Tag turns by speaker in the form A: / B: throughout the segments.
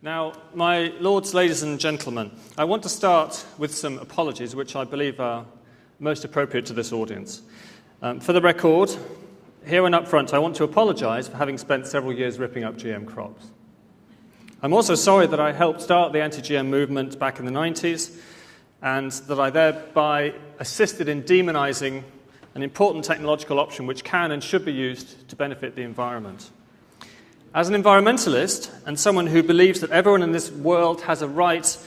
A: Now, my lords, ladies and gentlemen, I want to start with some apologies which I believe are most appropriate to this audience. For the record, here and up front, I want to apologise for having spent several years ripping up GM crops. I'm also sorry that I helped start the anti-GM movement back in the 90s and that I thereby assisted in demonising an important technological option which can and should be used to benefit the environment. As an environmentalist and someone who believes that everyone in this world has a right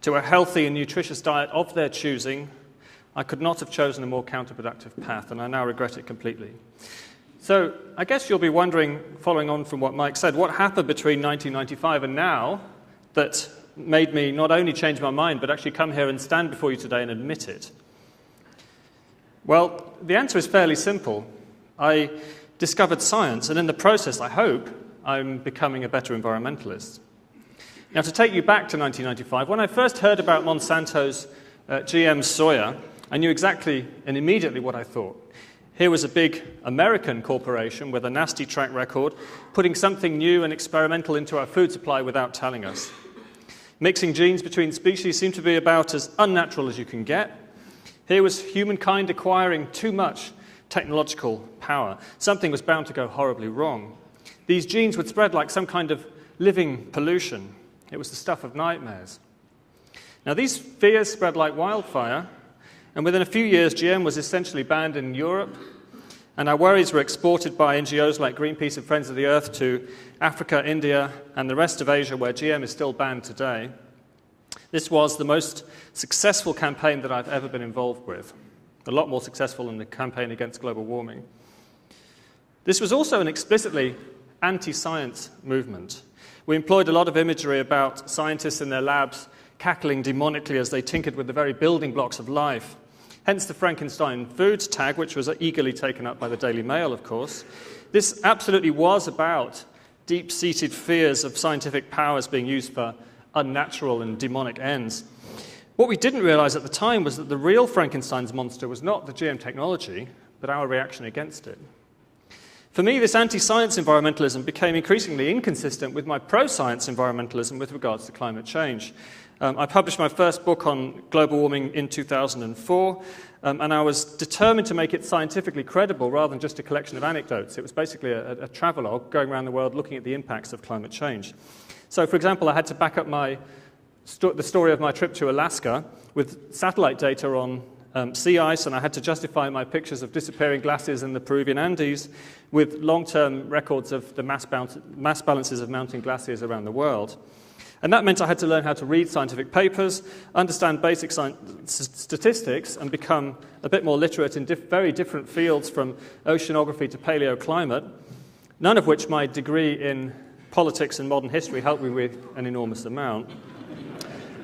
A: to a healthy and nutritious diet of their choosing, I could not have chosen a more counterproductive path, and I now regret it completely. So I guess you'll be wondering, following on from what Mike said, what happened between 1995 and now that made me not only change my mind, but actually come here and stand before you today and admit it? Well, the answer is fairly simple. I discovered science, and in the process, I hope, I'm becoming a better environmentalist. Now, to take you back to 1995, when I first heard about Monsanto's GM soya, I knew exactly and immediately what I thought. Here was a big American corporation with a nasty track record, putting something new and experimental into our food supply without telling us. Mixing genes between species seemed to be about as unnatural as you can get. Here was humankind acquiring too much technological power. Something was bound to go horribly wrong. These genes would spread like some kind of living pollution. It was the stuff of nightmares. Now, these fears spread like wildfire, and within a few years, GM was essentially banned in Europe, and our worries were exported by NGOs like Greenpeace and Friends of the Earth to Africa, India, and the rest of Asia, where GM is still banned today. This was the most successful campaign that I've ever been involved with, a lot more successful than the campaign against global warming. This was also an explicitly anti-science movement. We employed a lot of imagery about scientists in their labs cackling demonically as they tinkered with the very building blocks of life. Hence the Frankenstein foods tag, which was eagerly taken up by the Daily Mail, of course. This absolutely was about deep-seated fears of scientific powers being used for unnatural and demonic ends. What we didn't realize at the time was that the real Frankenstein's monster was not the GM technology, but our reaction against it. For me, this anti-science environmentalism became increasingly inconsistent with my pro-science environmentalism with regards to climate change. I published my first book on global warming in 2004, and I was determined to make it scientifically credible rather than just a collection of anecdotes. It was basically a travelogue going around the world looking at the impacts of climate change. So, for example, I had to back up the story of my trip to Alaska with satellite data on sea ice, and I had to justify my pictures of disappearing glaciers in the Peruvian Andes with long-term records of the mass balances of mountain glaciers around the world. And that meant I had to learn how to read scientific papers, understand basic statistics, and become a bit more literate in very different fields from oceanography to paleoclimate, none of which my degree in politics and modern history helped me with an enormous amount.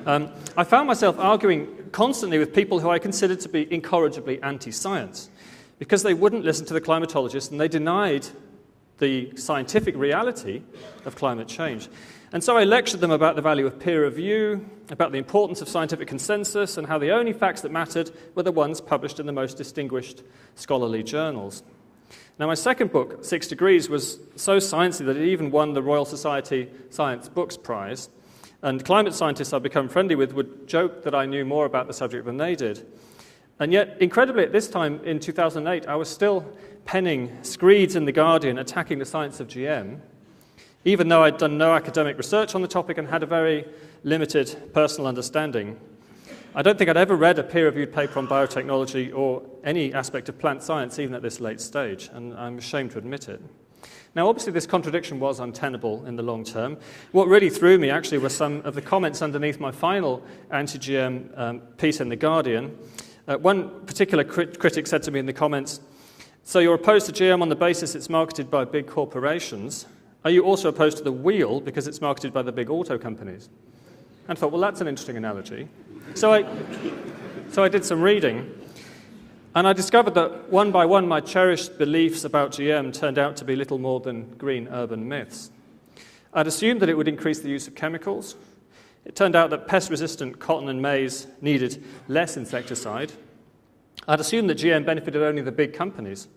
A: I found myself arguing constantly with people who I considered to be incorrigibly anti-science because they wouldn't listen to the climatologists and they denied the scientific reality of climate change. And so I lectured them about the value of peer review, about the importance of scientific consensus, and how the only facts that mattered were the ones published in the most distinguished scholarly journals. Now, my second book, 6 Degrees, was so sciencey that it even won the Royal Society Science Books Prize. And climate scientists I've become friendly with would joke that I knew more about the subject than they did. And yet, incredibly, at this time in 2008, I was still penning screeds in The Guardian attacking the science of GM, even though I'd done no academic research on the topic and had a very limited personal understanding. I don't think I'd ever read a peer-reviewed paper on biotechnology or any aspect of plant science, even at this late stage, and I'm ashamed to admit it. Now, obviously, this contradiction was untenable in the long term. What really threw me, actually, were some of the comments underneath my final anti-GM piece in The Guardian. One particular critic said to me in the comments, "So you're opposed to GM on the basis it's marketed by big corporations. Are you also opposed to the wheel because it's marketed by the big auto companies?" And I thought, well, that's an interesting analogy. So I did some reading, and I discovered that one by one my cherished beliefs about GM turned out to be little more than green urban myths. I'd assumed that it would increase the use of chemicals. It turned out that pest-resistant cotton and maize needed less insecticide. I'd assumed that GM benefited only the big companies.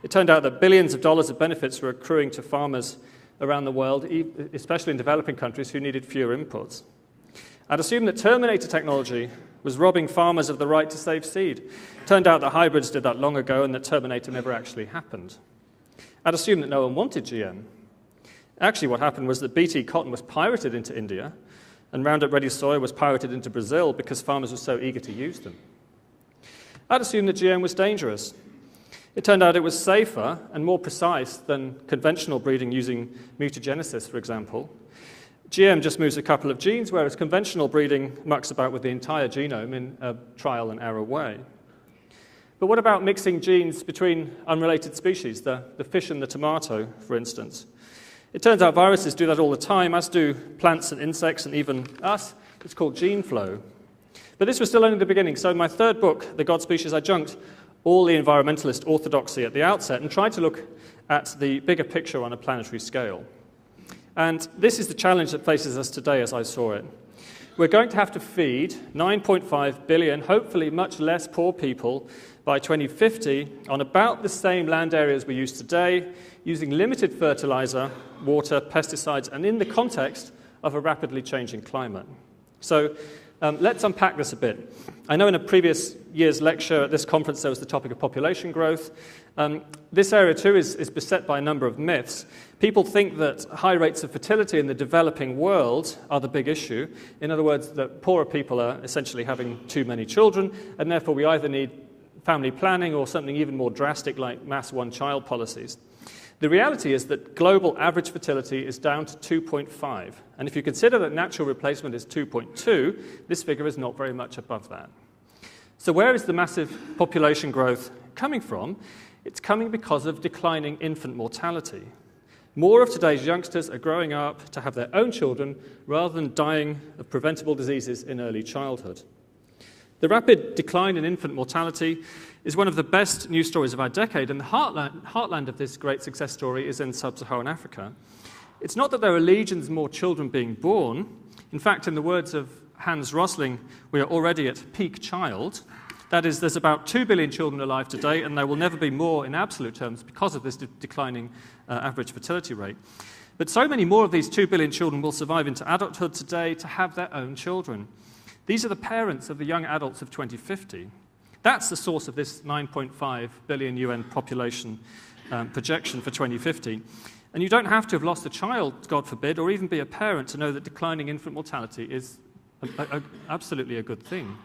A: It turned out that billions of dollars of benefits were accruing to farmers around the world, especially in developing countries who needed fewer inputs. I'd assumed that Terminator technology was robbing farmers of the right to save seed. Turned out that hybrids did that long ago and that Terminator never actually happened. I'd assumed that no one wanted GM. Actually, what happened was that BT cotton was pirated into India and Roundup Ready soy was pirated into Brazil because farmers were so eager to use them. I'd assumed that GM was dangerous. It turned out it was safer and more precise than conventional breeding using mutagenesis, for example. GM just moves a couple of genes, whereas conventional breeding mucks about with the entire genome in a trial and error way. But what about mixing genes between unrelated species, the fish and the tomato, for instance? It turns out viruses do that all the time, as do plants and insects and even us. It's called gene flow. But this was still only the beginning. So in my third book, The God Species, I junked all the environmentalist orthodoxy at the outset and tried to look at the bigger picture on a planetary scale. And this is the challenge that faces us today as I saw it. We're going to have to feed 9.5 billion, hopefully much less poor people by 2050 on about the same land areas we use today, using limited fertilizer, water, pesticides, and in the context of a rapidly changing climate. So let's unpack this a bit. I know in a previous year's lecture at this conference there was the topic of population growth. This area too is beset by a number of myths. People think that high rates of fertility in the developing world are the big issue. In other words, that poorer people are essentially having too many children, and therefore we either need family planning or something even more drastic like mass one-child policies. The reality is that global average fertility is down to 2.5, and if you consider that natural replacement is 2.2, this figure is not very much above that. So where is the massive population growth coming from? It's coming because of declining infant mortality. More of today's youngsters are growing up to have their own children rather than dying of preventable diseases in early childhood. The rapid decline in infant mortality is one of the best news stories of our decade, and the heartland of this great success story is in sub-Saharan Africa. It's not that there are legions more children being born. In fact, in the words of Hans Rosling, we are already at peak child. That is, there's about 2 billion children alive today, and there will never be more in absolute terms because of this declining average fertility rate. But so many more of these 2 billion children will survive into adulthood today to have their own children. These are the parents of the young adults of 2050. That's the source of this 9.5 billion UN population projection for 2050. And you don't have to have lost a child, God forbid, or even be a parent to know that declining infant mortality is absolutely a good thing.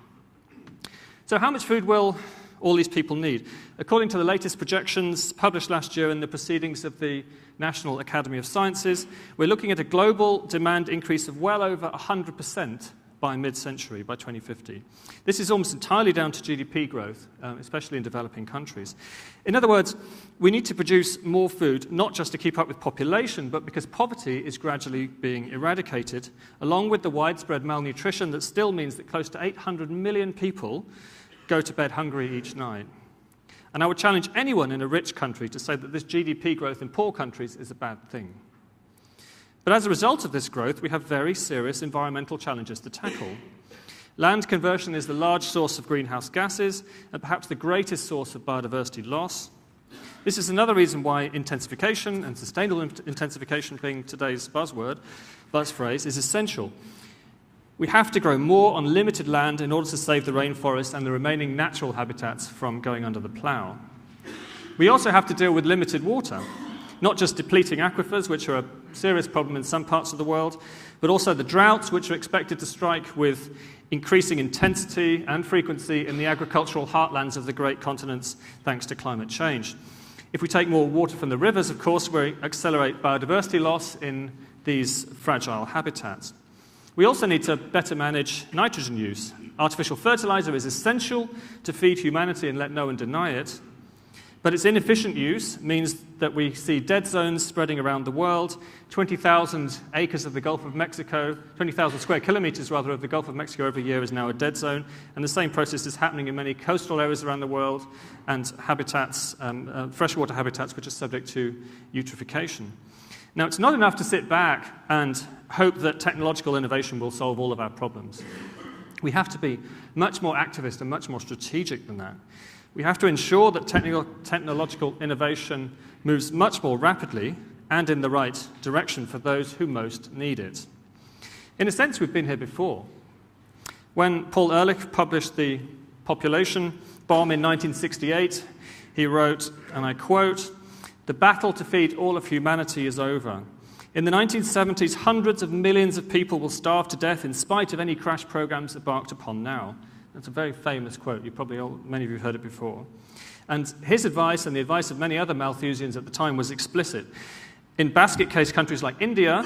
A: So how much food will all these people need? According to the latest projections published last year in the Proceedings of the National Academy of Sciences, we're looking at a global demand increase of well over 100% by mid-century, by 2050. This is almost entirely down to GDP growth, especially in developing countries. In other words, we need to produce more food, not just to keep up with population, but because poverty is gradually being eradicated, along with the widespread malnutrition that still means that close to 800 million people go to bed hungry each night. And I would challenge anyone in a rich country to say that this GDP growth in poor countries is a bad thing. But as a result of this growth, we have very serious environmental challenges to tackle. Land conversion is the large source of greenhouse gases and perhaps the greatest source of biodiversity loss. This is another reason why intensification, and sustainable intensification being today's buzz phrase, is essential. We have to grow more on limited land in order to save the rainforest and the remaining natural habitats from going under the plough. We also have to deal with limited water. Not just depleting aquifers, which are a serious problem in some parts of the world, but also the droughts, which are expected to strike with increasing intensity and frequency in the agricultural heartlands of the great continents thanks to climate change. If we take more water from the rivers, of course, we accelerate biodiversity loss in these fragile habitats. We also need to better manage nitrogen use. Artificial fertilizer is essential to feed humanity and let no one deny it. But its inefficient use means that we see dead zones spreading around the world. 20,000 acres of the Gulf of Mexico, 20,000 square kilometers rather of the Gulf of Mexico every year is now a dead zone. And the same process is happening in many coastal areas around the world and habitats, freshwater habitats which are subject to eutrophication. Now, it's not enough to sit back and hope that technological innovation will solve all of our problems. We have to be much more activist and much more strategic than that. We have to ensure that technological innovation moves much more rapidly and in the right direction for those who most need it. In a sense, we've been here before. When Paul Ehrlich published The Population Bomb in 1968, he wrote, and I quote, "The battle to feed all of humanity is over. In the 1970s, hundreds of millions of people will starve to death in spite of any crash programs embarked upon now." That's a very famous quote. Many of you have heard it before. And his advice, and the advice of many other Malthusians at the time, was explicit. In basket case countries like India,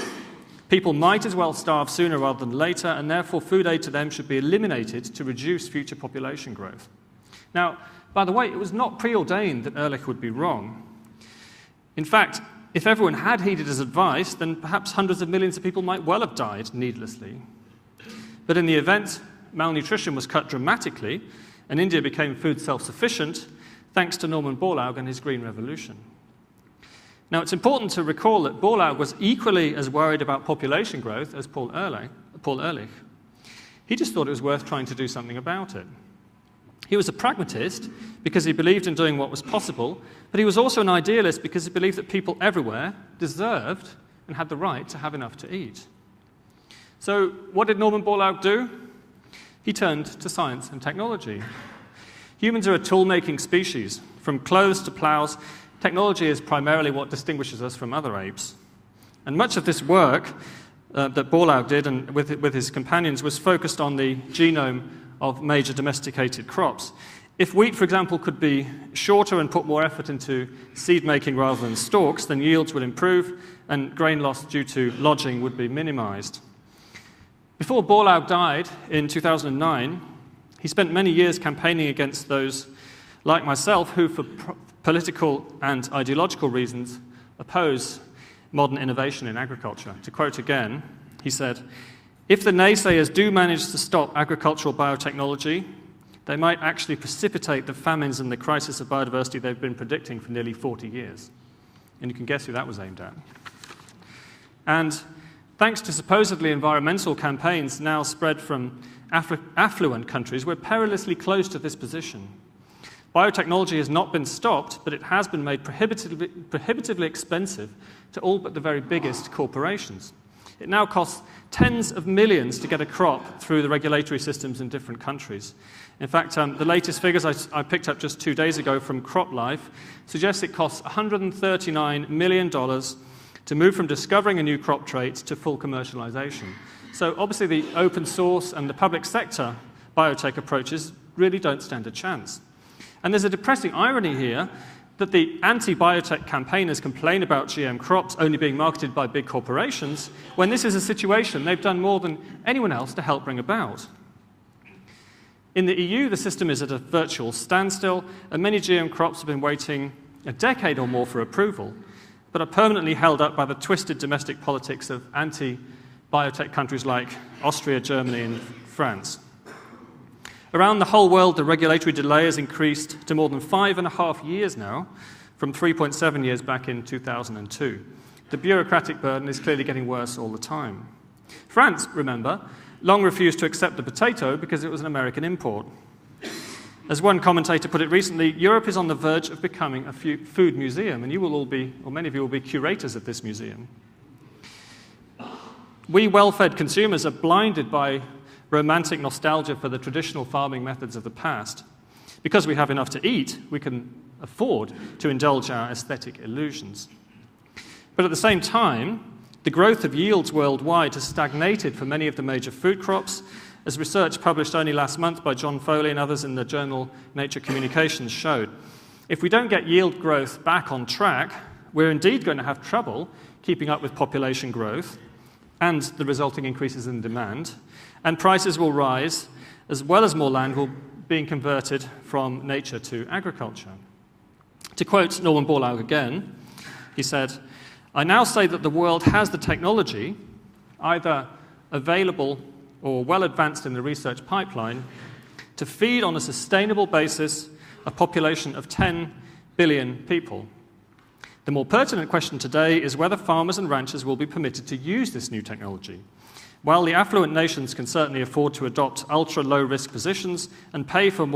A: people might as well starve sooner rather than later, and therefore food aid to them should be eliminated to reduce future population growth. Now, by the way, it was not preordained that Ehrlich would be wrong. In fact, if everyone had heeded his advice, then perhaps hundreds of millions of people might well have died needlessly. But in the event, malnutrition was cut dramatically, and India became food self-sufficient thanks to Norman Borlaug and his Green Revolution. Now, it's important to recall that Borlaug was equally as worried about population growth as Paul Ehrlich. He just thought it was worth trying to do something about it. He was a pragmatist because he believed in doing what was possible, but he was also an idealist because he believed that people everywhere deserved and had the right to have enough to eat. So what did Norman Borlaug do? He turned to science and technology. Humans are a tool-making species. From clothes to plows, technology is primarily what distinguishes us from other apes. And much of this work that Borlaug did and with his companions was focused on the genome of major domesticated crops. If wheat, for example, could be shorter and put more effort into seed making rather than stalks, then yields would improve and grain loss due to lodging would be minimized. Before Borlaug died in 2009, he spent many years campaigning against those like myself who, for political and ideological reasons, oppose modern innovation in agriculture. To quote again, he said, "If the naysayers do manage to stop agricultural biotechnology, they might actually precipitate the famines and the crisis of biodiversity they've been predicting for nearly 40 years. And you can guess who that was aimed at. And thanks to supposedly environmental campaigns now spread from affluent countries, we're perilously close to this position. Biotechnology has not been stopped, but it has been made prohibitively expensive to all but the very biggest corporations. It now costs tens of millions to get a crop through the regulatory systems in different countries. In fact, the latest figures I picked up just 2 days ago from CropLife suggest it costs $139 million to move from discovering a new crop trait to full commercialization. So obviously the open source and the public sector biotech approaches really don't stand a chance. And there's a depressing irony here that the anti-biotech campaigners complain about GM crops only being marketed by big corporations, when this is a situation they've done more than anyone else to help bring about. In the EU, the system is at a virtual standstill, and many GM crops have been waiting a decade or more for approval, but are permanently held up by the twisted domestic politics of anti-biotech countries like Austria, Germany, and France. Around the whole world, the regulatory delay has increased to more than 5.5 years now, from 3.7 years back in 2002. The bureaucratic burden is clearly getting worse all the time. France, remember, long refused to accept the potato because it was an American import. As one commentator put it recently, Europe is on the verge of becoming a food museum, and you will all be, or many of you will be, curators of this museum. We well-fed consumers are blinded by romantic nostalgia for the traditional farming methods of the past. Because we have enough to eat, we can afford to indulge our aesthetic illusions. But at the same time, the growth of yields worldwide has stagnated for many of the major food crops, as research published only last month by John Foley and others in the journal Nature Communications showed. If we don't get yield growth back on track, we're indeed going to have trouble keeping up with population growth and the resulting increases in demand, and prices will rise, as well as more land will being converted from nature to agriculture. To quote Norman Borlaug again, he said, "I now say that the world has the technology, either available or well advanced in the research pipeline, to feed on a sustainable basis a population of 10 billion people. The more pertinent question today is whether farmers and ranchers will be permitted to use this new technology. While the affluent nations can certainly afford to adopt ultra-low-risk positions and pay for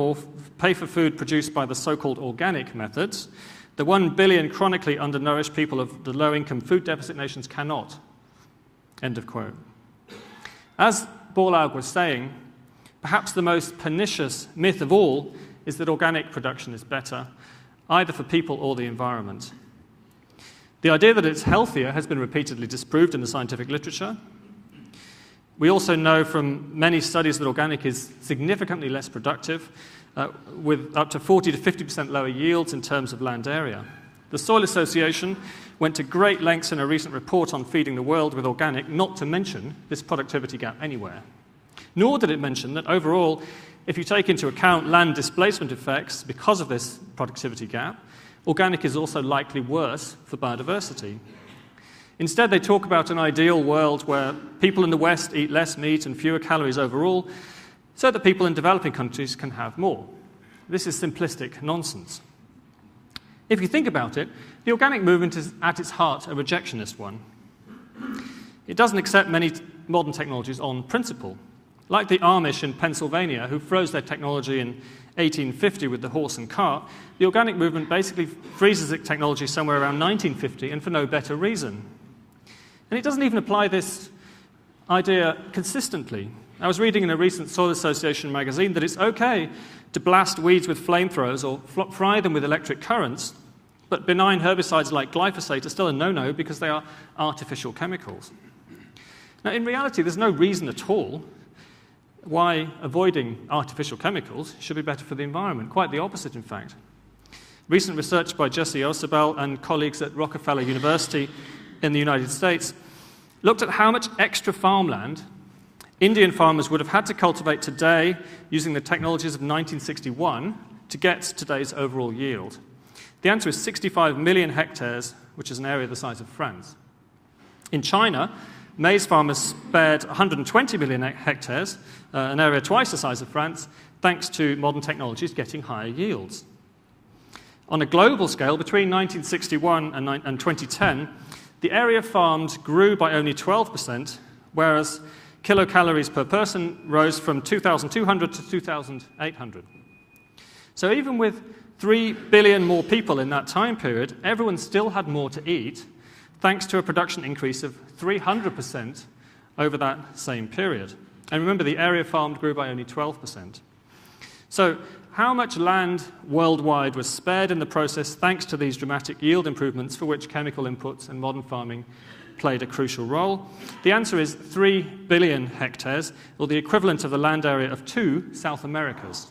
A: food produced by the so-called organic methods, The 1 billion chronically undernourished people of the low-income food deficit nations cannot. End of quote. As Borlaug was saying, perhaps the most pernicious myth of all is that organic production is better, either for people or the environment. The idea that it's healthier has been repeatedly disproved in the scientific literature. We also know from many studies that organic is significantly less productive, with up to 40 to 50% lower yields in terms of land area. The Soil Association went to great lengths in a recent report on feeding the world with organic not to mention this productivity gap anywhere. Nor did it mention that overall, if you take into account land displacement effects because of this productivity gap, organic is also likely worse for biodiversity. Instead, they talk about an ideal world where people in the West eat less meat and fewer calories overall, so that people in developing countries can have more. This is simplistic nonsense. If you think about it, the organic movement is at its heart a rejectionist one. It doesn't accept many modern technologies on principle. Like the Amish in Pennsylvania, who froze their technology in 1850 with the horse and cart, the organic movement basically freezes its technology somewhere around 1950, and for no better reason. And it doesn't even apply this idea consistently. I was reading in a recent Soil Association magazine that it's okay to blast weeds with flamethrowers or fry them with electric currents, but benign herbicides like glyphosate are still a no-no because they are artificial chemicals. Now, in reality, there's no reason at all why avoiding artificial chemicals should be better for the environment. Quite the opposite, in fact. Recent research by Jesse Osabel and colleagues at Rockefeller University in the United States looked at how much extra farmland Indian farmers would have had to cultivate today using the technologies of 1961 to get today's overall yield. The answer is 65 million hectares, which is an area the size of France. In China, maize farmers spared 120 million hectares, an area twice the size of France, thanks to modern technologies getting higher yields. On a global scale, between 1961 and 2010, the area farmed grew by only 12%, whereas kilocalories per person rose from 2,200 to 2,800. So even with 3 billion more people in that time period, everyone still had more to eat, thanks to a production increase of 300% over that same period. And remember, the area farmed grew by only 12%. So how much land worldwide was spared in the process thanks to these dramatic yield improvements for which chemical inputs and modern farming played a crucial role? The answer is 3 billion hectares, or the equivalent of the land area of 2 South Americas.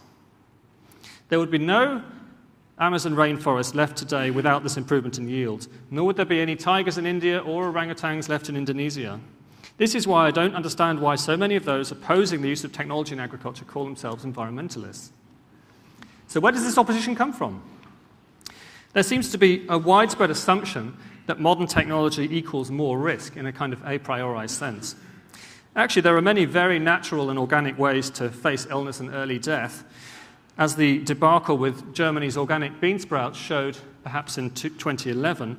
A: There would be no Amazon rainforest left today without this improvement in yield, nor would there be any tigers in India or orangutans left in Indonesia. This is why I don't understand why so many of those opposing the use of technology in agriculture call themselves environmentalists. So where does this opposition come from? There seems to be a widespread assumption that modern technology equals more risk in a kind of a priori sense. Actually, there are many very natural and organic ways to face illness and early death, as the debacle with Germany's organic bean sprouts showed perhaps in 2011.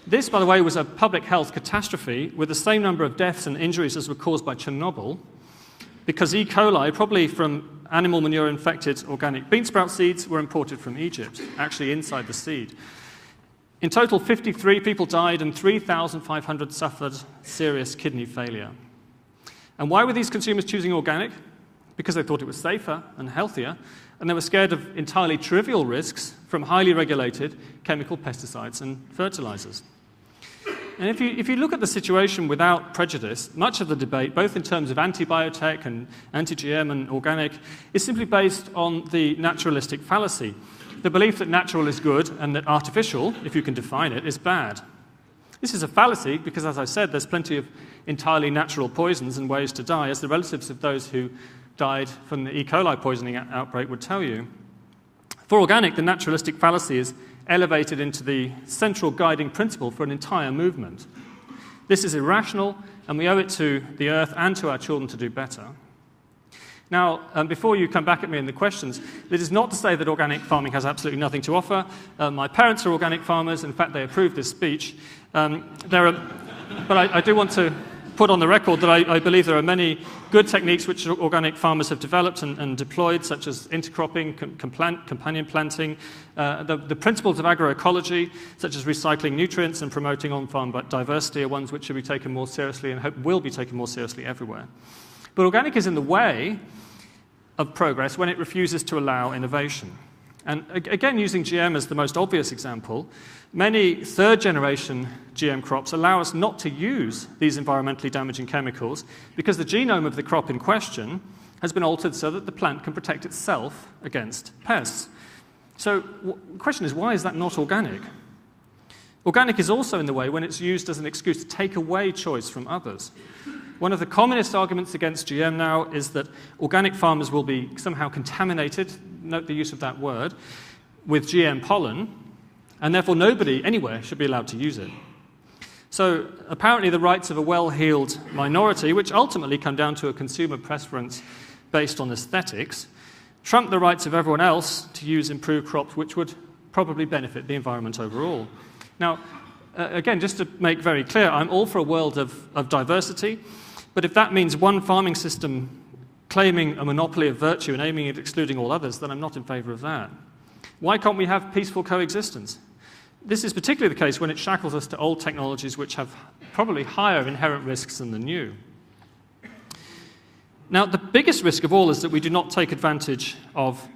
A: This, by the way, was a public health catastrophe with the same number of deaths and injuries as were caused by Chernobyl, because E. coli, probably from animal manure-infected organic bean sprout seeds, were imported from Egypt, actually inside the seed. In total, 53 people died and 3,500 suffered serious kidney failure. And why were these consumers choosing organic? Because they thought it was safer and healthier, and they were scared of entirely trivial risks from highly regulated chemical pesticides and fertilizers. And if you look at the situation without prejudice, much of the debate, both in terms of anti-biotech and anti-GM and organic, is simply based on the naturalistic fallacy, the belief that natural is good and that artificial, if you can define it, is bad. This is a fallacy because, as I said, there's plenty of entirely natural poisons and ways to die, as the relatives of those who died from the E. coli poisoning outbreak would tell you. For organic, the naturalistic fallacy is elevated into the central guiding principle for an entire movement. This is irrational, and we owe it to the earth and to our children to do better. Now, before you come back at me in the questions, this is not to say that organic farming has absolutely nothing to offer. My parents are organic farmers. In fact, they approved this speech. But I do want to put on the record that I believe there are many good techniques which organic farmers have developed and deployed, such as intercropping, companion planting, the principles of agroecology, such as recycling nutrients and promoting on-farm diversity, are ones which should be taken more seriously and hope will be taken more seriously everywhere. But organic is in the way of progress when it refuses to allow innovation. And again, using GM as the most obvious example, many third-generation GM crops allow us not to use these environmentally damaging chemicals because the genome of the crop in question has been altered so that the plant can protect itself against pests. So the question is, why is that not organic? Organic is also in the way when it's used as an excuse to take away choice from others. One of the commonest arguments against GM now is that organic farmers will be somehow contaminated, note the use of that word, with GM pollen, and therefore nobody anywhere should be allowed to use it. So apparently the rights of a well-heeled minority, which ultimately come down to a consumer preference based on aesthetics, trump the rights of everyone else to use improved crops which would probably benefit the environment overall. Now, again, just to make very clear, I'm all for a world of diversity, but if that means one farming system claiming a monopoly of virtue and aiming at excluding all others, then I'm not in favor of that. Why can't we have peaceful coexistence? This is particularly the case when it shackles us to old technologies which have probably higher inherent risks than the new. Now, the biggest risk of all is that we do not take advantage of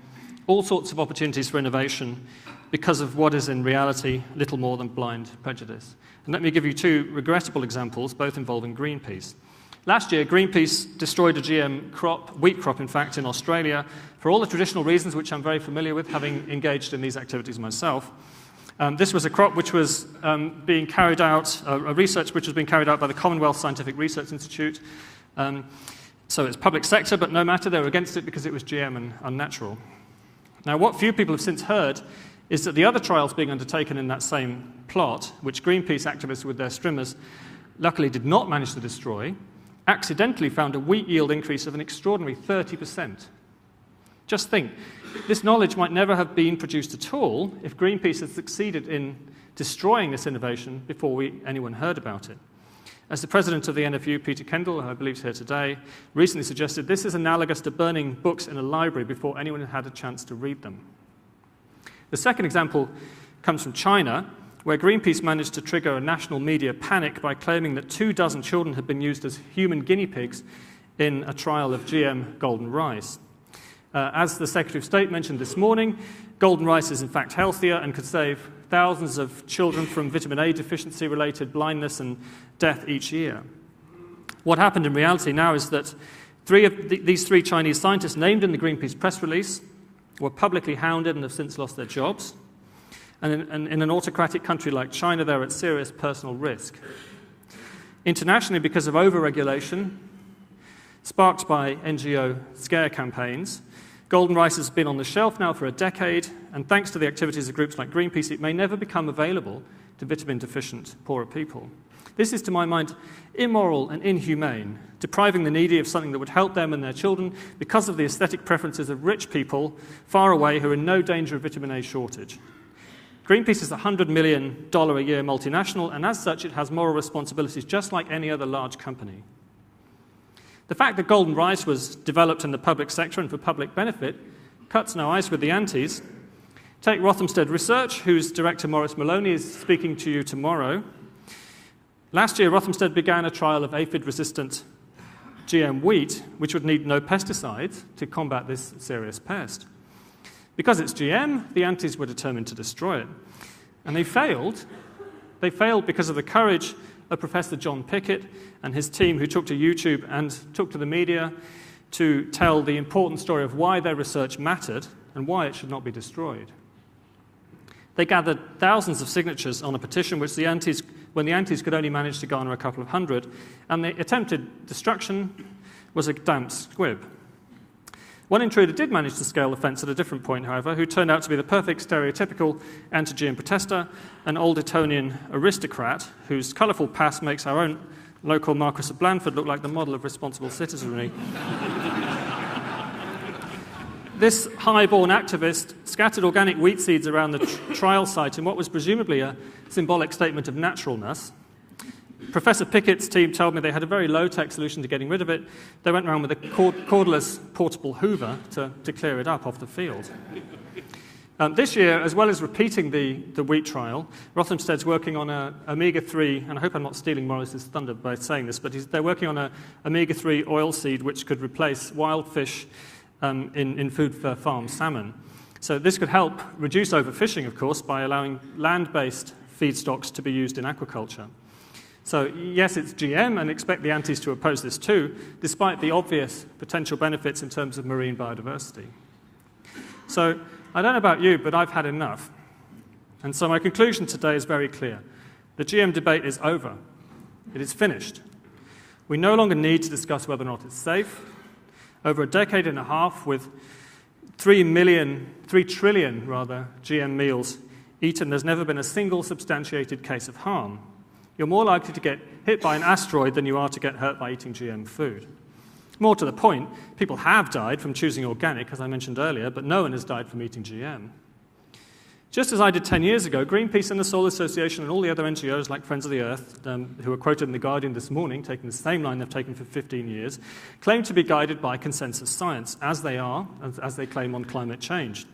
A: all sorts of opportunities for innovation because of what is in reality little more than blind prejudice. And let me give you two regrettable examples, both involving Greenpeace. Last year, Greenpeace destroyed a GM crop, wheat crop in fact, in Australia, for all the traditional reasons which I'm very familiar with, having engaged in these activities myself. This was a crop which was being carried out, a research which was being carried out by the Commonwealth Scientific Research Institute. So it's public sector, but no matter, they were against it because it was GM and unnatural. Now, what few people have since heard is that the other trials being undertaken in that same plot, which Greenpeace activists with their streamers luckily did not manage to destroy, accidentally found a wheat yield increase of an extraordinary 30%. Just think, this knowledge might never have been produced at all if Greenpeace had succeeded in destroying this innovation before anyone heard about it. As the president of the NFU, Peter Kendall, who I believe is here today, recently suggested, this is analogous to burning books in a library before anyone had a chance to read them. The second example comes from China, where Greenpeace managed to trigger a national media panic by claiming that 24 children had been used as human guinea pigs in a trial of GM golden rice. As the Secretary of State mentioned this morning, golden rice is in fact healthier and could save thousands of children from vitamin A deficiency-related blindness and death each year. What happened in reality now is that these three Chinese scientists named in the Greenpeace press release were publicly hounded and have since lost their jobs. And in an autocratic country like China, they're at serious personal risk. Internationally, because of over-regulation, sparked by NGO scare campaigns, golden rice has been on the shelf now for a decade, and thanks to the activities of groups like Greenpeace, it may never become available to vitamin-deficient, poorer people. This is, to my mind, immoral and inhumane, depriving the needy of something that would help them and their children because of the aesthetic preferences of rich people far away who are in no danger of vitamin A shortage. Greenpeace is a $100 million a year multinational, and as such, it has moral responsibilities just like any other large company. The fact that golden rice was developed in the public sector and for public benefit cuts no ice with the antis. Take Rothamsted Research, whose director Maurice Maloney is speaking to you tomorrow. Last year, Rothamsted began a trial of aphid-resistant GM wheat, which would need no pesticides to combat this serious pest. Because it's GM, the antis were determined to destroy it. And they failed. They failed because of the courage of Professor John Pickett and his team, who took to YouTube and took to the media to tell the important story of why their research mattered and why it should not be destroyed. They gathered thousands of signatures on a petition when the antis could only manage to garner a couple of hundred, and the attempted destruction was a damp squib. One intruder did manage to scale the fence at a different point, however, who turned out to be the perfect stereotypical anti-GM protester, an old Etonian aristocrat whose colourful past makes our own local Marquess of Blandford look like the model of responsible citizenry. This high-born activist scattered organic wheat seeds around the trial site in what was presumably a symbolic statement of naturalness. Professor Pickett's team told me they had a very low-tech solution to getting rid of it. They went around with a cordless portable hoover to clear it up off the field. This year, as well as repeating the wheat trial, Rothamsted's working on a omega-3, and I hope I'm not stealing Morris's thunder by saying this, but they're working on a omega-3 oilseed which could replace wild fish in food for farm salmon. So this could help reduce overfishing, of course, by allowing land-based feedstocks to be used in aquaculture. So yes, it's GM, and expect the antis to oppose this too, despite the obvious potential benefits in terms of marine biodiversity. So I don't know about you, but I've had enough. And so my conclusion today is very clear. The GM debate is over. It is finished. We no longer need to discuss whether or not it's safe. Over a decade and a half, with 3 trillion GM meals eaten, there's never been a single substantiated case of harm. You're more likely to get hit by an asteroid than you are to get hurt by eating GM food. More to the point, people have died from choosing organic, as I mentioned earlier, but no one has died from eating GM. Just as I did 10 years ago, Greenpeace and the Soil Association and all the other NGOs like Friends of the Earth, who were quoted in The Guardian this morning, taking the same line they've taken for 15 years, claim to be guided by consensus science, as they are, as they claim on climate change.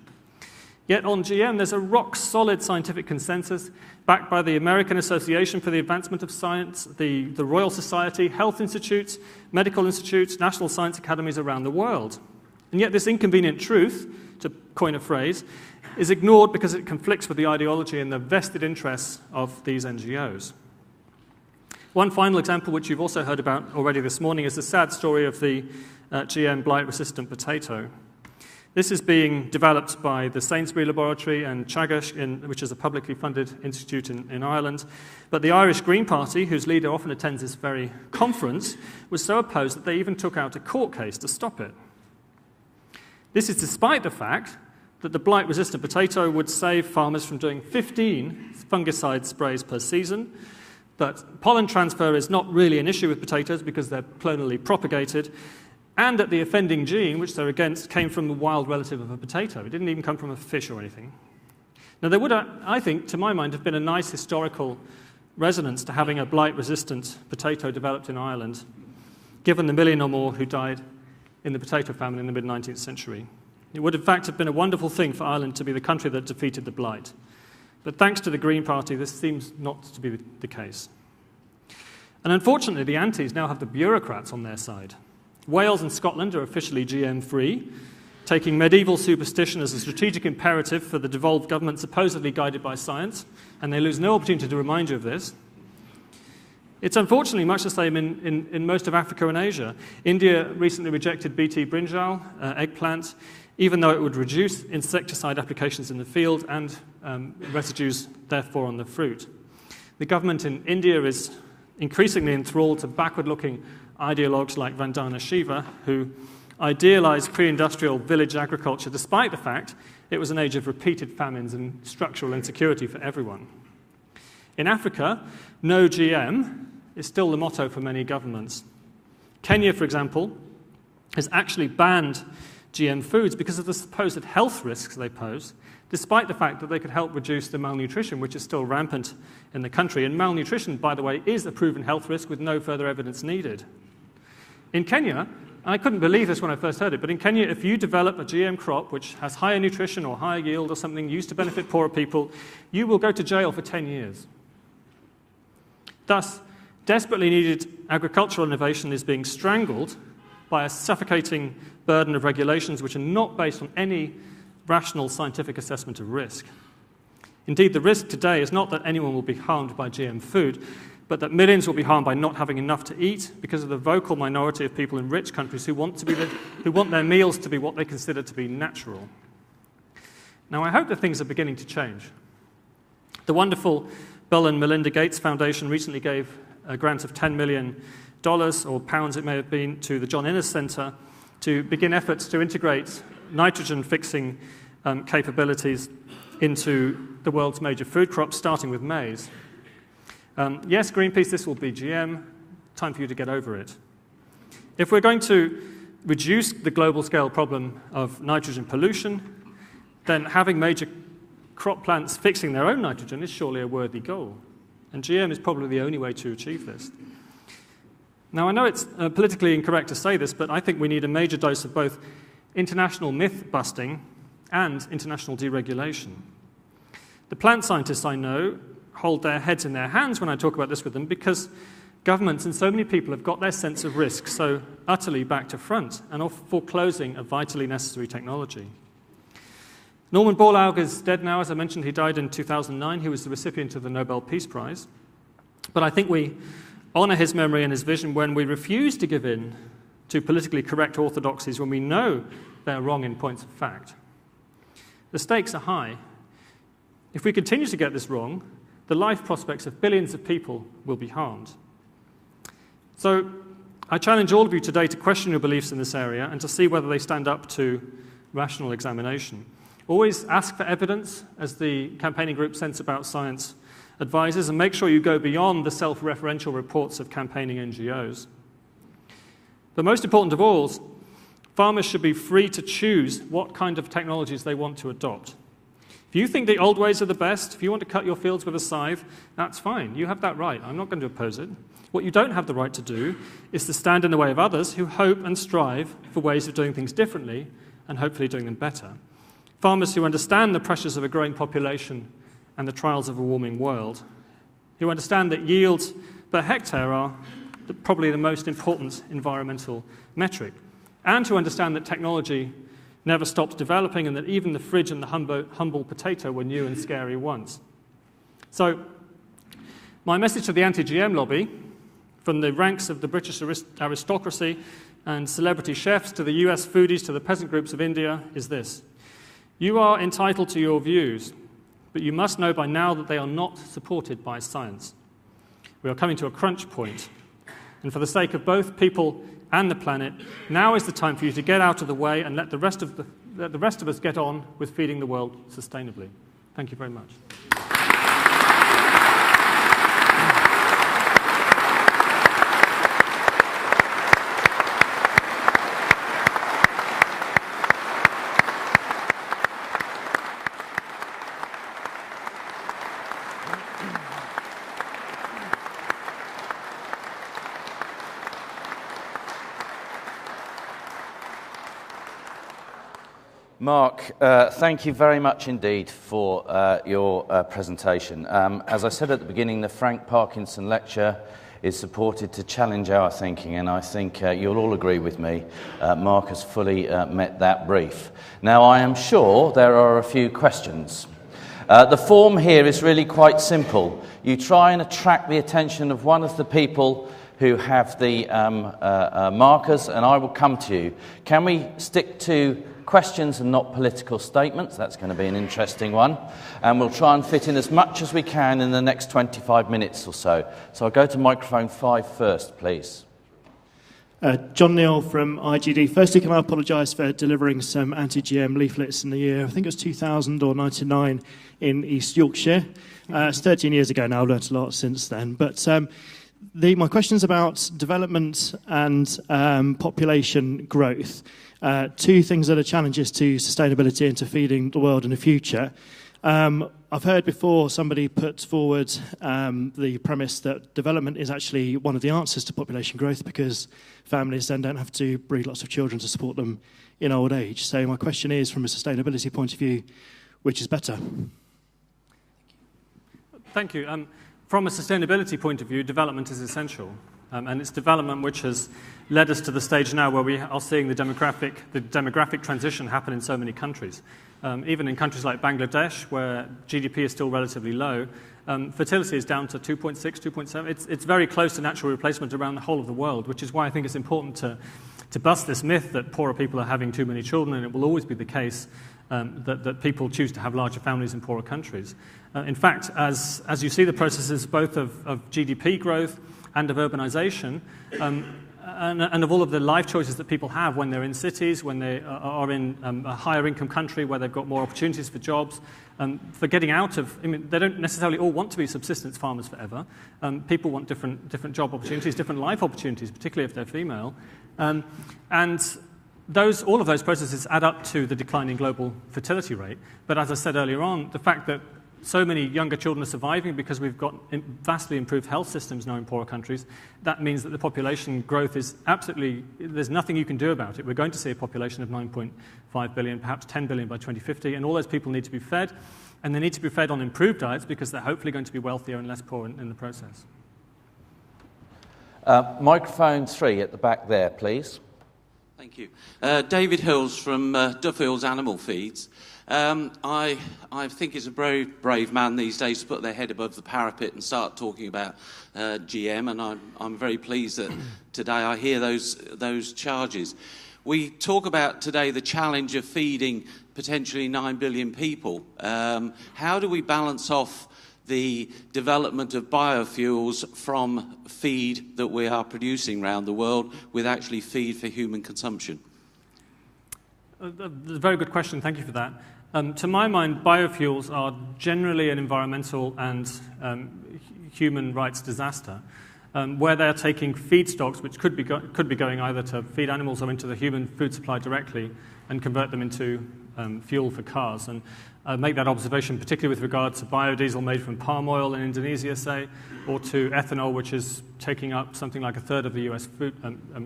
A: Yet on GM, there's a rock-solid scientific consensus backed by the American Association for the Advancement of Science, the Royal Society, health institutes, medical institutes, national science academies around the world. And yet this inconvenient truth, to coin a phrase, is ignored because it conflicts with the ideology and the vested interests of these NGOs. One final example, which you've also heard about already this morning, is the sad story of the GM blight-resistant potato. This is being developed by the Sainsbury Laboratory and Teagasc, which is a publicly funded institute in Ireland. But the Irish Green Party, whose leader often attends this very conference, was so opposed that they even took out a court case to stop it. This is despite the fact that the blight-resistant potato would save farmers from doing 15 fungicide sprays per season, that pollen transfer is not really an issue with potatoes because they're clonally propagated, and that the offending gene, which they're against, came from the wild relative of a potato. It didn't even come from a fish or anything. Now, there would, I think, to my mind, have been a nice historical resonance to having a blight-resistant potato developed in Ireland, given the million or more who died in the potato famine in the mid-19th century. It would, in fact, have been a wonderful thing for Ireland to be the country that defeated the blight. But thanks to the Green Party, this seems not to be the case. And unfortunately, the antis now have the bureaucrats on their side. Wales and Scotland are officially GM-free, taking medieval superstition as a strategic imperative for the devolved government supposedly guided by science, and they lose no opportunity to remind you of this. It's unfortunately much the same in most of Africa and Asia. India recently rejected Bt brinjal, eggplant, even though it would reduce insecticide applications in the field and residues, therefore, on the fruit. The government in India is increasingly enthralled to backward-looking ideologues like Vandana Shiva, who idealized pre-industrial village agriculture despite the fact it was an age of repeated famines and structural insecurity for everyone. In Africa, no GM is still the motto for many governments. Kenya, for example, has actually banned GM foods because of the supposed health risks they pose, despite the fact that they could help reduce the malnutrition, which is still rampant in the country. And malnutrition, by the way, is a proven health risk with no further evidence needed. In Kenya, and I couldn't believe this when I first heard it, but in Kenya, if you develop a GM crop which has higher nutrition or higher yield or something used to benefit poorer people, you will go to jail for 10 years. Thus, desperately needed agricultural innovation is being strangled by a suffocating burden of regulations which are not based on any rational scientific assessment of risk. Indeed, the risk today is not that anyone will be harmed by GM food, but that millions will be harmed by not having enough to eat because of the vocal minority of people in rich countries who want their meals to be what they consider to be natural. Now, I hope that things are beginning to change. The wonderful Bill and Melinda Gates Foundation recently gave a grant of $10 million, or pounds it may have been, to the John Innes Centre to begin efforts to integrate nitrogen-fixing capabilities into the world's major food crops, starting with maize. Yes, Greenpeace, this will be GM. Time for you to get over it. If we're going to reduce the global scale problem of nitrogen pollution, then having major crop plants fixing their own nitrogen is surely a worthy goal. And GM is probably the only way to achieve this. Now, I know it's politically incorrect to say this, but I think we need a major dose of both international myth-busting and international deregulation. The plant scientists I know hold their heads in their hands when I talk about this with them because governments and so many people have got their sense of risk so utterly back to front and are foreclosing a vitally necessary technology. Norman Borlaug is dead now. As I mentioned, he died in 2009. He was the recipient of the Nobel Peace Prize. But I think we honor his memory and his vision when we refuse to give in to politically correct orthodoxies when we know they're wrong in points of fact. The stakes are high. If we continue to get this wrong, the life prospects of billions of people will be harmed. So I challenge all of you today to question your beliefs in this area and to see whether they stand up to rational examination. Always ask for evidence, as the campaigning group Sense About Science advises, and make sure you go beyond the self-referential reports of campaigning NGOs. But most important of all, farmers should be free to choose what kind of technologies they want to adopt. If you think the old ways are the best, if you want to cut your fields with a scythe, that's fine. You have that right. I'm not going to oppose it. What you don't have the right to do is to stand in the way of others who hope and strive for ways of doing things differently and hopefully doing them better. Farmers who understand the pressures of a growing population and the trials of a warming world, who understand that yields per hectare are probably the most important environmental metric, and who understand that technology never stops developing and that even the fridge and the humble potato were new and scary once. So, my message to the anti-GM lobby, from the ranks of the British aristocracy and celebrity chefs to the US foodies to the peasant groups of India, is this. You are entitled to your views, but you must know by now that they are not supported by science. We are coming to a crunch point, and for the sake of both people and the planet, now is the time for you to get out of the way and let the rest of us get on with feeding the world sustainably. Thank you very much.
B: Mark, thank you very much indeed for your presentation. As I said at the beginning, the Frank Parkinson Lecture is supported to challenge our thinking, and I think you'll all agree with me. Mark has fully met that brief. Now, I am sure there are a few questions. The form here is really quite simple. You try and attract the attention of one of the people who have the markers, and I will come to you. Can we stick to questions and not political statements? That's going to be an interesting one. And we'll try and fit in as much as we can in the next 25 minutes or so. So I'll go to microphone 5 first, please.
C: John Neal from IGD. Firstly, can I apologise for delivering some anti-GM leaflets in the year, I think it was 2000 or 99 in East Yorkshire. It's 13 years ago now, I've learnt a lot since then. But my question's about development and population growth. Two things that are challenges to sustainability and to feeding the world in the future. I've heard before somebody put forward the premise that development is actually one of the answers to population growth because families then don't have to breed lots of children to support them in old age. So my question is, from a sustainability point of view, which is better?
A: Thank you. From a sustainability point of view, development is essential. And it's development which has led us to the stage now where we are seeing the demographic transition happen in so many countries. Even in countries like Bangladesh, where GDP is still relatively low, fertility is down to 2.6, 2.7. It's very close to natural replacement around the whole of the world, which is why I think it's important to bust this myth that poorer people are having too many children, and it will always be the case that people choose to have larger families in poorer countries. In fact, as you see the processes both of GDP growth and of urbanization, and of all of the life choices that people have when they're in cities, when they are in a higher income country where they've got more opportunities for jobs, for getting out of, they don't necessarily all want to be subsistence farmers forever. People want different job opportunities, different life opportunities, particularly if they're female. And all of those processes add up to the declining global fertility rate. But as I said earlier on, the fact that so many younger children are surviving because we've got vastly improved health systems now in poorer countries. That means that the population growth is absolutely, there's nothing you can do about it. We're going to see a population of 9.5 billion, perhaps 10 billion by 2050, and all those people need to be fed, and they need to be fed on improved diets because they're hopefully going to be wealthier and less poor in the process.
B: Microphone 3 at the back there, please.
D: Thank you. David Hills from Duffield's Animal Feeds. I think it's a brave man these days to put their head above the parapet and start talking about GM, and I'm very pleased that today I hear those charges. We talk about today the challenge of feeding potentially 9 billion people. How do we balance off the development of biofuels from feed that we are producing around the world with actually feed for human consumption?
A: That's a very good question. Thank you for that. To my mind, biofuels are generally an environmental and human rights disaster, where they're taking feedstocks, which could be going either to feed animals or into the human food supply directly, and convert them into fuel for cars. And I make that observation particularly with regard to biodiesel made from palm oil in Indonesia, say, or to ethanol, which is taking up something like a third of the US food,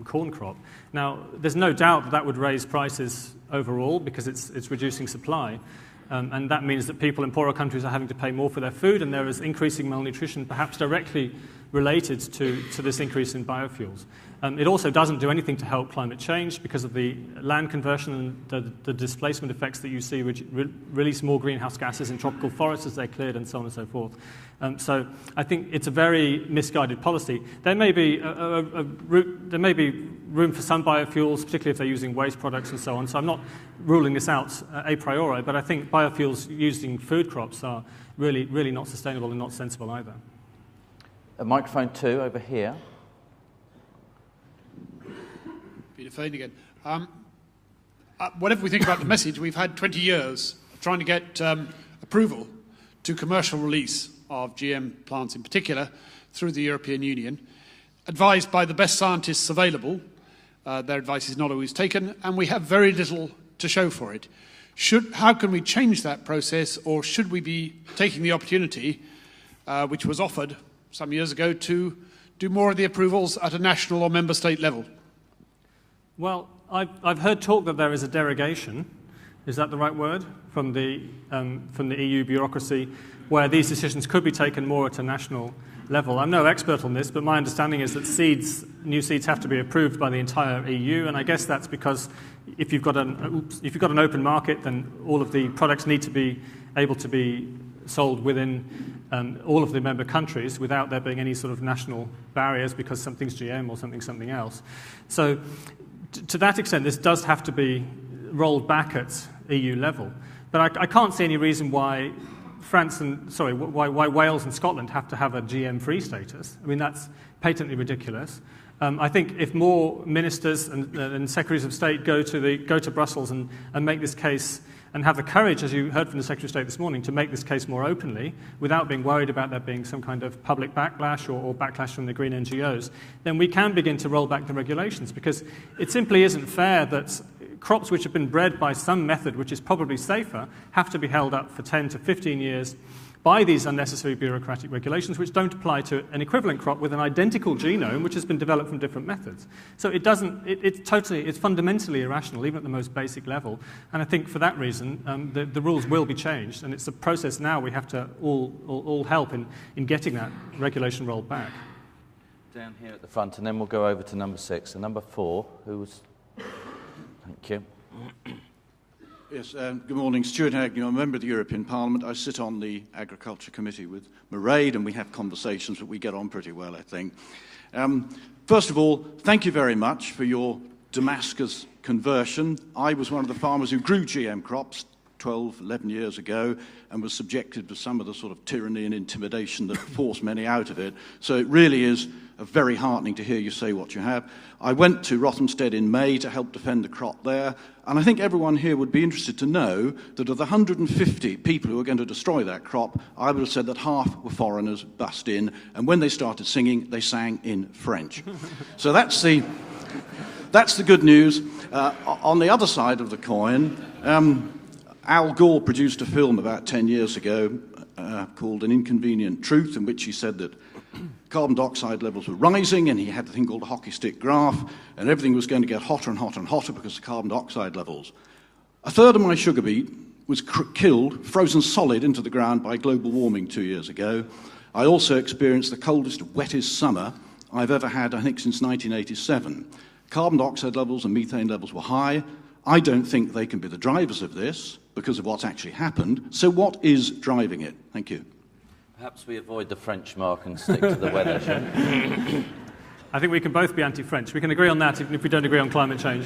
A: corn crop. Now, there's no doubt that that would raise prices overall because it's reducing supply. And that means that people in poorer countries are having to pay more for their food, and there is increasing malnutrition, perhaps directly related to this increase in biofuels. It also doesn't do anything to help climate change because of the land conversion and the displacement effects that you see, which release more greenhouse gases in tropical forests as they're cleared and so on and so forth. So I think it's a very misguided policy. There may be room for some biofuels, particularly if they're using waste products and so on. So I'm not ruling this out a priori, but I think biofuels using food crops are really not sustainable and not sensible either.
B: Microphone 2 over here.
E: Peter Fane again. Whatever we think about the message, we've had 20 years of trying to get approval to commercial release of GM plants in particular through the European Union, advised by the best scientists available. Their advice is not always taken, and we have very little to show for it. How can we change that process, or should we be taking the opportunity, which was offered some years ago, to do more of the approvals at a national or member state level?
A: Well, I've heard talk that there is a derogation, is that the right word, from the EU bureaucracy, where these decisions could be taken more at a national level. I'm no expert on this, but my understanding is that new seeds have to be approved by the entire EU, and I guess that's because if you've got an open market, then all of the products need to be able to be sold within all of the member countries without there being any sort of national barriers because something's GM or something else. So to that extent, this does have to be rolled back at EU level. But I can't see any reason why why Wales and Scotland have to have a GM-free status. I mean, that's patently ridiculous. I think if more ministers and secretaries of state go to Brussels and make this case and have the courage, as you heard from the Secretary of State this morning, to make this case more openly without being worried about there being some kind of public backlash or backlash from the green NGOs, then we can begin to roll back the regulations, because it simply isn't fair that crops which have been bred by some method which is probably safer have to be held up for 10 to 15 years by these unnecessary bureaucratic regulations which don't apply to an equivalent crop with an identical genome which has been developed from different methods. So it's fundamentally irrational, even at the most basic level. And I think for that reason, the rules will be changed. And it's a process now we have to all help in getting that regulation rolled back.
B: Down here at the front, and then we'll go over to number 6. And number 4, who was... Thank you.
F: Yes, good morning. Stuart Agnew. I'm a member of the European Parliament. I sit on the Agriculture Committee with Mairead, and we have conversations, but we get on pretty well, I think. First of all, thank you very much for your Damascus conversion. I was one of the farmers who grew GM crops 12, 11 years ago and was subjected to some of the sort of tyranny and intimidation that forced many out of it. So it really is very heartening to hear you say what you have. I went to Rothamsted in May to help defend the crop there, and I think everyone here would be interested to know that of the 150 people who were going to destroy that crop, I would have said that half were foreigners bussed in, and when they started singing, they sang in French. So that's the good news. On the other side of the coin, Al Gore produced a film about 10 years ago called An Inconvenient Truth, in which he said that carbon dioxide levels were rising, and he had a thing called a hockey stick graph, and everything was going to get hotter and hotter and hotter because of carbon dioxide levels. A third of my sugar beet was killed, frozen solid into the ground by global warming 2 years ago. I also experienced the coldest, wettest summer I've ever had, I think, since 1987. Carbon dioxide levels and methane levels were high. I don't think they can be the drivers of this because of what's actually happened. So what is driving it? Thank you.
B: Perhaps we avoid the French mark and stick to the weather, shouldn't we?
A: I think we can both be anti-French. We can agree on that even if we don't agree on climate change.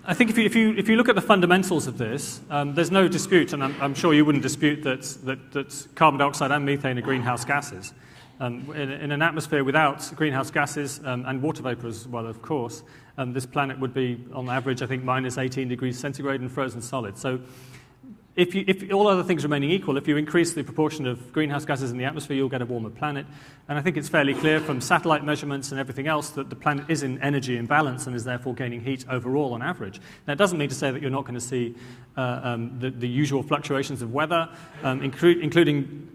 A: I think if you look at the fundamentals of this, there's no dispute, and I'm sure you wouldn't dispute that carbon dioxide and methane are greenhouse gases. In an atmosphere without greenhouse gases and water vapor as well, of course, this planet would be, on average, I think, minus 18 degrees centigrade and frozen solid. So if all other things remaining equal, if you increase the proportion of greenhouse gases in the atmosphere, you'll get a warmer planet. And I think it's fairly clear from satellite measurements and everything else that the planet is in energy imbalance and is therefore gaining heat overall on average. Now, it doesn't mean to say that you're not going to see the usual fluctuations of weather, including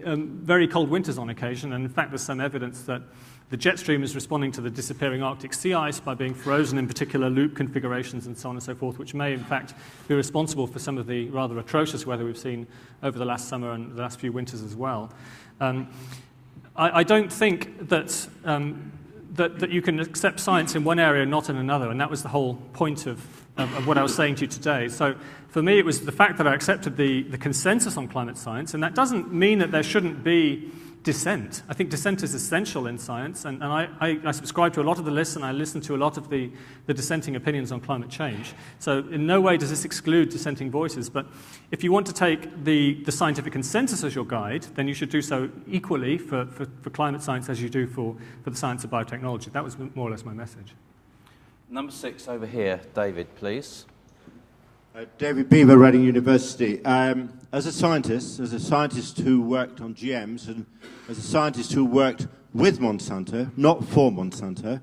A: very cold winters on occasion. And in fact, there's some evidence that the jet stream is responding to the disappearing Arctic sea ice by being frozen in particular loop configurations and so on and so forth, which may in fact be responsible for some of the rather atrocious weather we've seen over the last summer and the last few winters as well. I don't think that you can accept science in one area and not in another, and that was the whole point of what I was saying to you today. So for me, it was the fact that I accepted the consensus on climate science, and that doesn't mean that there shouldn't be dissent. I think dissent is essential in science, and I subscribe to a lot of the lists, and I listen to a lot of the dissenting opinions on climate change. So in no way does this exclude dissenting voices, but if you want to take the scientific consensus as your guide, then you should do so equally for climate science as you do for the science of biotechnology. That was more or less my message.
B: Number 6 over here. David, please.
G: David Beaver, Reading University. As a scientist who worked on GMs, and as a scientist who worked with Monsanto, not for Monsanto,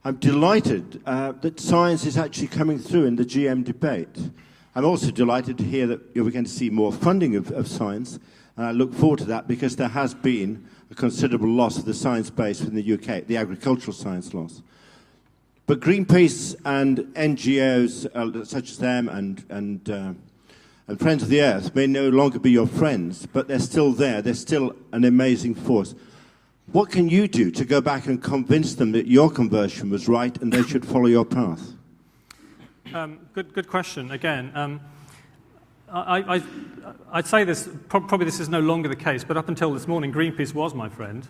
G: I'm delighted that science is actually coming through in the GM debate. I'm also delighted to hear that you're going to see more funding of science, and I look forward to that because there has been a considerable loss of the science base in the UK, the agricultural science loss. But Greenpeace and NGOs such as them and Friends of the Earth may no longer be your friends, but they're still there. They're still an amazing force. What can you do to go back and convince them that your conversion was right and they should follow your path?
A: Good question. Again, I'd say this, probably this is no longer the case, but up until this morning, Greenpeace was my friend.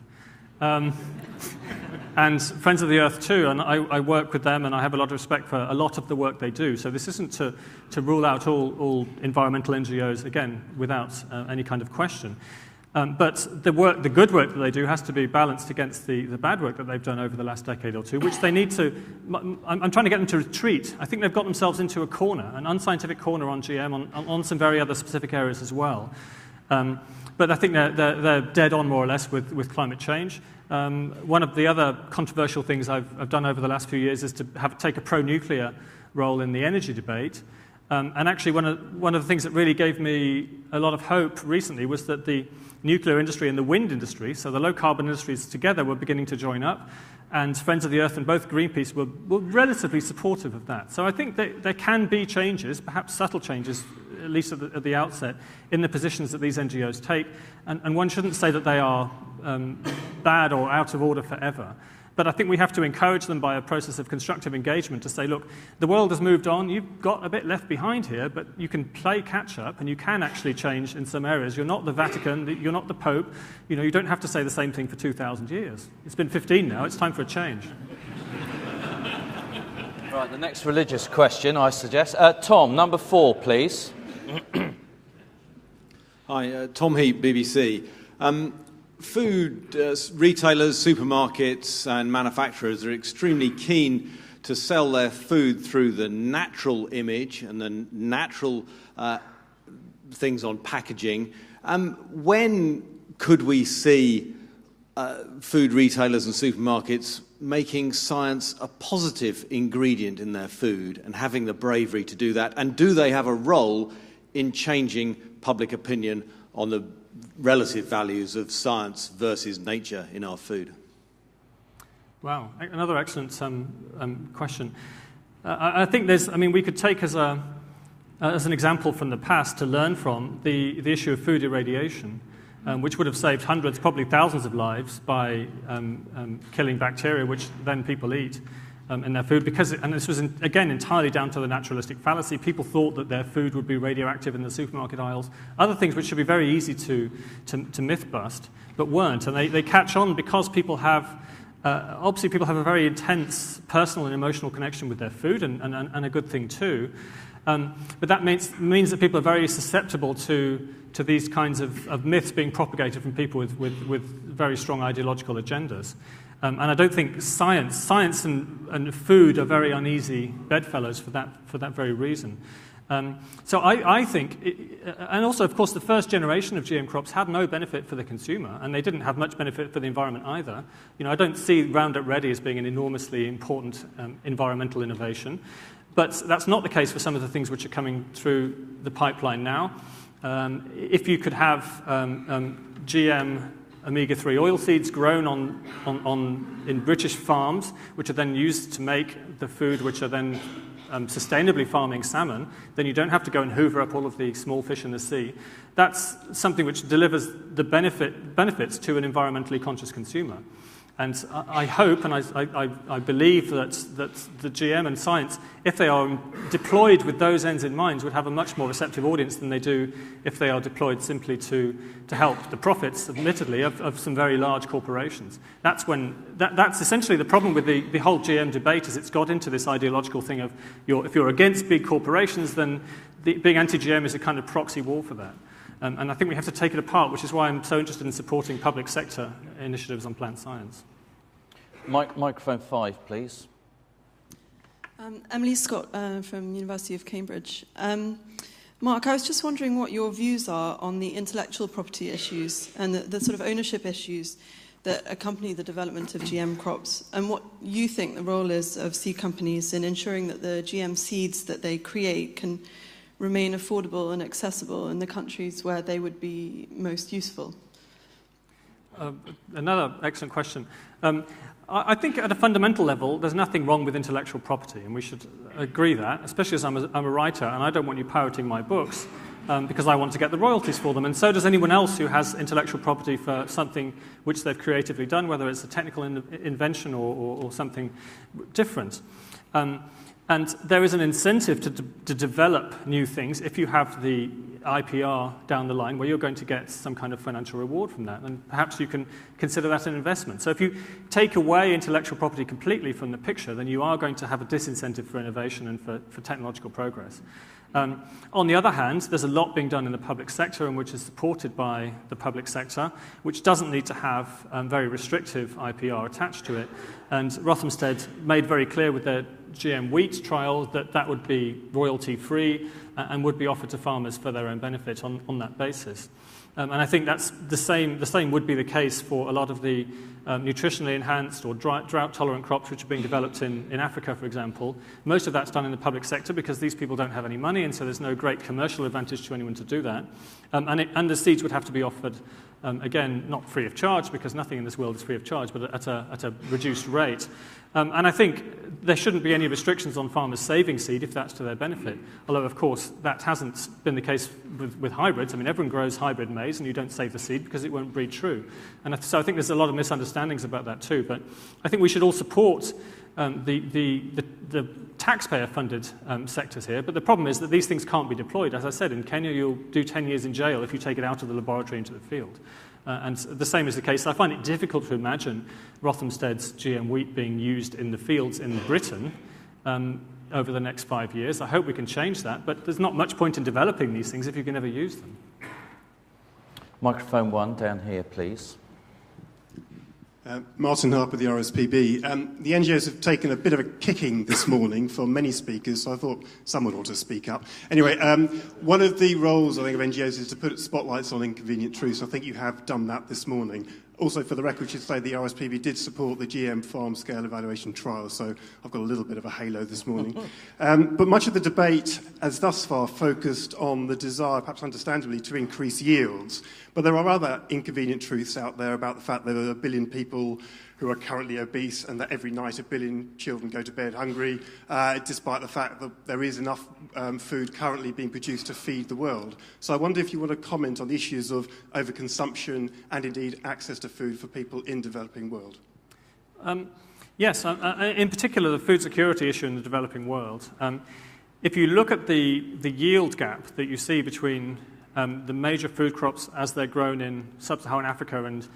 A: And Friends of the Earth too, and I work with them and I have a lot of respect for a lot of the work they do. So this isn't to rule out all environmental NGOs, again, without any kind of question. But the good work that they do has to be balanced against the bad work that they've done over the last decade or two, which they need to, I'm trying to get them to retreat. I think they've got themselves into a corner, an unscientific corner on GM, on some very other specific areas as well. But I think they're dead on more or less with climate change. One of the other controversial things I've done over the last few years is to take a pro-nuclear role in the energy debate. And actually, one of the things that really gave me a lot of hope recently was that the nuclear industry and the wind industry, so the low-carbon industries together, were beginning to join up. And Friends of the Earth and both Greenpeace were relatively supportive of that. So I think that there can be changes, perhaps subtle changes, at least at the outset, in the positions that these NGOs take. And one shouldn't say that they are bad or out of order forever. But I think we have to encourage them by a process of constructive engagement to say, look, the world has moved on, you've got a bit left behind here, but you can play catch-up and you can actually change in some areas. You're not the Vatican, you're not the Pope, you don't have to say the same thing for 2,000 years. It's been 15 now, it's time for a change.
B: Right, the next religious question, I suggest. Tom, number 4, please.
H: Hi, Tom Heap, BBC. Food retailers, supermarkets and manufacturers are extremely keen to sell their food through the natural image and the natural things on packaging. When could we see food retailers and supermarkets making science a positive ingredient in their food and having the bravery to do that? And do they have a role in changing public opinion on the relative values of science versus nature in our food?
A: Wow, another excellent question. I think we could take as an example from the past to learn from the issue of food irradiation, which would have saved hundreds, probably thousands of lives by killing bacteria, which then people eat in their food. And this was, again, entirely down to the naturalistic fallacy. People thought that their food would be radioactive in the supermarket aisles. Other things which should be very easy to myth bust, but weren't. And they catch on because people have... obviously, people have a very intense personal and emotional connection with their food, and a good thing too. But that means that people are very susceptible to these kinds of myths being propagated from people with very strong ideological agendas. And I don't think science and food are very uneasy bedfellows for that very reason. So I think, and also, of course, the first generation of GM crops had no benefit for the consumer, and they didn't have much benefit for the environment either. I don't see Roundup Ready as being an enormously important environmental innovation, but that's not the case for some of the things which are coming through the pipeline now. If you could have GM omega-3 oilseeds grown in British farms, which are then used to make the food which are then sustainably farming salmon, then you don't have to go and hoover up all of the small fish in the sea. That's something which delivers the benefits to an environmentally conscious consumer. And I hope and I believe that the GM and science, if they are deployed with those ends in mind, would have a much more receptive audience than they do if they are deployed simply to help the profits, admittedly, of some very large corporations. That's essentially the problem with the whole GM debate, is it's got into this ideological thing of if you're against big corporations, then being anti-GM is a kind of proxy war for that. And I think we have to take it apart, which is why I'm so interested in supporting public sector initiatives on plant science.
B: Microphone 5, please.
I: Emily Scott from University of Cambridge. Mark, I was just wondering what your views are on the intellectual property issues and the sort of ownership issues that accompany the development of GM crops, and what you think the role is of seed companies in ensuring that the GM seeds that they create can remain affordable and accessible in the countries where they would be most useful?
A: Another excellent question. I think at a fundamental level, there's nothing wrong with intellectual property, and we should agree that, especially as I'm a writer, and I don't want you pirating my books because I want to get the royalties for them, and so does anyone else who has intellectual property for something which they've creatively done, whether it's a technical invention or something different. And there is an incentive to develop new things if you have the IPR down the line where you're going to get some kind of financial reward from that. And perhaps you can consider that an investment. So if you take away intellectual property completely from the picture, then you are going to have a disincentive for innovation and for technological progress. On the other hand, there's a lot being done in the public sector and which is supported by the public sector, which doesn't need to have very restrictive IPR attached to it. And Rothamsted made very clear with their GM wheat trial that would be royalty-free and would be offered to farmers for their own benefit on that basis. And I think that's the same would be the case for a lot of the nutritionally enhanced or drought-tolerant crops which are being developed in Africa, for example. Most of that's done in the public sector because these people don't have any money, and so there's no great commercial advantage to anyone to do that. And the seeds would have to be offered, again, not free of charge, because nothing in this world is free of charge, but at a reduced rate. And I think there shouldn't be any restrictions on farmers saving seed if that's to their benefit. Although, of course, that hasn't been the case with hybrids. I mean, everyone grows hybrid maize, and you don't save the seed because it won't breed true. And so I think there's a lot of misunderstandings about that too. But I think we should all support the taxpayer-funded sectors here. But the problem is that these things can't be deployed. As I said, in Kenya, you'll do 10 years in jail if you take it out of the laboratory into the field. And the same is the case. I find it difficult to imagine Rothamsted's GM wheat being used in the fields in Britain over the next 5 years. I hope we can change that, but there's not much point in developing these things if you can never use them.
B: Microphone 1 down here, please.
J: Martin Harper, the RSPB. The NGOs have taken a bit of a kicking this morning from many speakers, so I thought someone ought to speak up. Anyway, one of the roles, I think, of NGOs is to put spotlights on inconvenient truths. I think you have done that this morning. Also, for the record, should say the RSPB did support the GM farm scale evaluation trial, so I've got a little bit of a halo this morning. But much of the debate has thus far focused on the desire, perhaps understandably, to increase yields. But there are other inconvenient truths out there about the fact that there are 1 billion people who are currently obese and that every night 1 billion children go to bed hungry, despite the fact that there is enough food currently being produced to feed the world. So I wonder if you want to comment on the issues of overconsumption and indeed access to food for people in the developing world.
A: Yes, in particular the food security issue in the developing world. If you look at the yield gap that you see between the major food crops as they're grown in sub-Saharan Africa and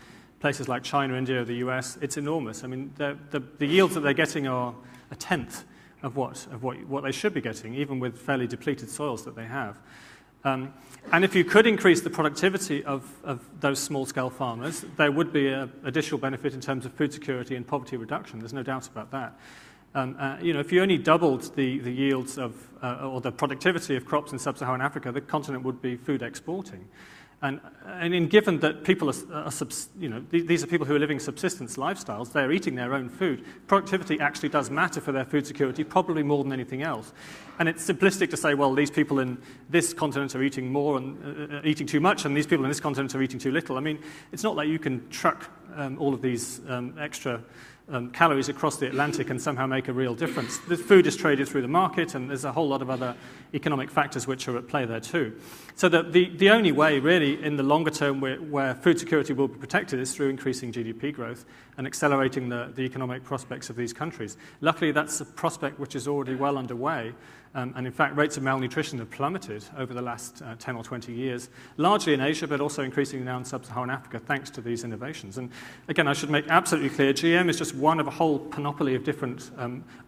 A: places like China, India, the US, it's enormous. I mean, the yields that they're getting are a tenth of what they should be getting, even with fairly depleted soils that they have. And if you could increase the productivity of those small-scale farmers, there would be an additional benefit in terms of food security and poverty reduction. There's no doubt about that. If you only doubled the yields of, or the productivity of crops in sub-Saharan Africa, the continent would be food exporting. And given that people these are people who are living subsistence lifestyles, they're eating their own food, productivity actually does matter for their food security, probably more than anything else. And it's simplistic to say, well, these people in this continent are eating more and eating too much, and these people in this continent are eating too little. I mean, it's not like you can truck all of these extra calories across the Atlantic and somehow make a real difference. The food is traded through the market, and there's a whole lot of other economic factors which are at play there too. So the only way, really, in the longer term where food security will be protected is through increasing GDP growth and accelerating the economic prospects of these countries. Luckily, that's a prospect which is already well underway. And in fact, rates of malnutrition have plummeted over the last 10 or 20 years, largely in Asia, but also increasingly now in sub-Saharan Africa, thanks to these innovations. And again, I should make absolutely clear, GM is just one of a whole panoply of different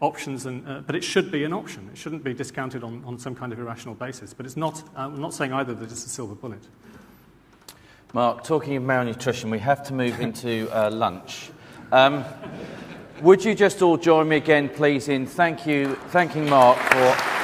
A: options, but it should be an option. It shouldn't be discounted on some kind of irrational basis. But it's not, I'm not saying either that it's a silver bullet.
B: Mark, talking of malnutrition, we have to move into lunch. Would you just all join me again, please, in thanking Mark for